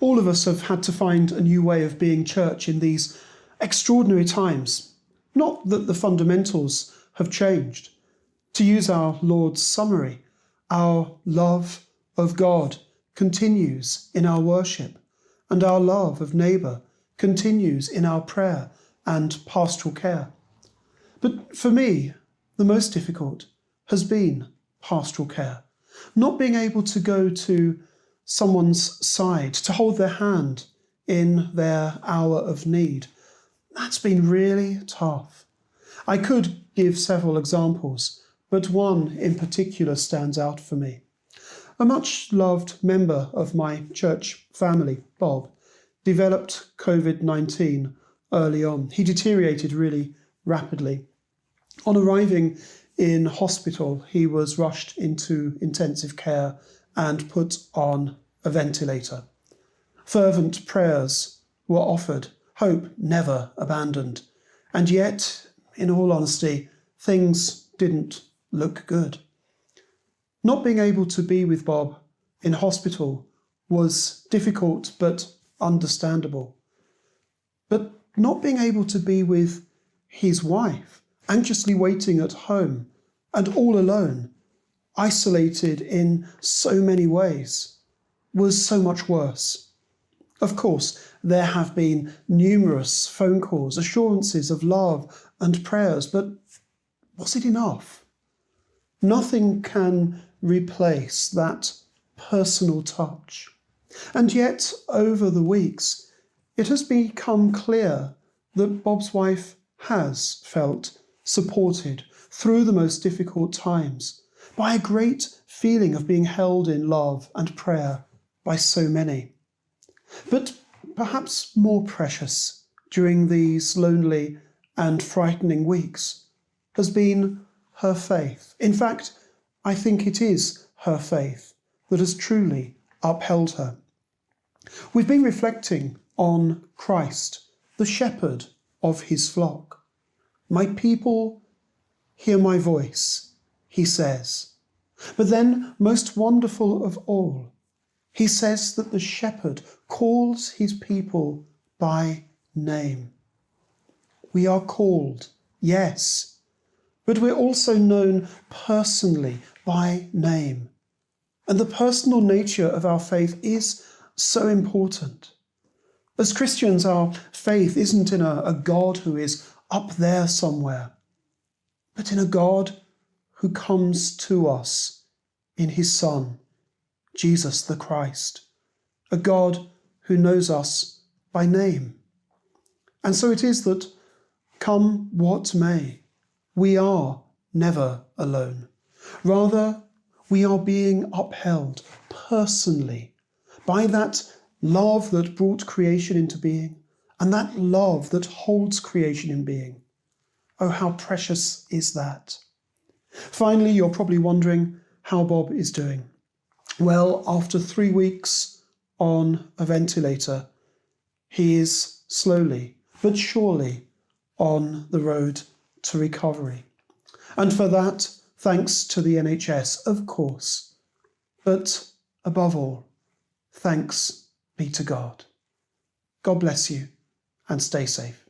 All of us have had to find a new way of being church in these extraordinary times. Not that the fundamentals have changed. To use our Lord's summary, our love of God continues in our worship, and our love of neighbour continues in our prayer and pastoral care. But for me, the most difficult has been pastoral care. Not being able to go to someone's side, to hold their hand in their hour of need. That's been really tough. I could give several examples, but one in particular stands out for me. A much-loved member of my church family, Bob, developed COVID-19 early on. He deteriorated really rapidly. On arriving in hospital, he was rushed into intensive care and put on a ventilator. Fervent prayers were offered, hope never abandoned, and yet, in all honesty, things didn't look good. Not being able to be with Bob in hospital was difficult but understandable. But not being able to be with his wife, anxiously waiting at home and all alone, isolated in so many ways, was so much worse. Of course, there have been numerous phone calls, assurances of love and prayers, but was it enough? Nothing can replace that personal touch. And yet, over the weeks, it has become clear that Bob's wife has felt supported through the most difficult times by a great feeling of being held in love and prayer by so many. But perhaps more precious during these lonely and frightening weeks has been her faith. In fact, I think it is her faith that has truly upheld her. We've been reflecting on Christ, the shepherd of his flock. My people hear my voice, he says. But then, most wonderful of all, he says that the shepherd calls his people by name. We are called, yes, but we're also known personally by name. And the personal nature of our faith is so important. As Christians, our faith isn't in a God who is up there somewhere, but in a God who comes to us in his Son, Jesus the Christ, a God who knows us by name. And so it is that, come what may, we are never alone. Rather, we are being upheld personally by that love that brought creation into being and that love that holds creation in being. Oh, how precious is that? Finally, you're probably wondering how Bob is doing. Well, after 3 weeks on a ventilator, he is slowly but surely on the road to recovery. And for that, thanks to the NHS, of course. But above all, thanks be to God. God bless you and stay safe.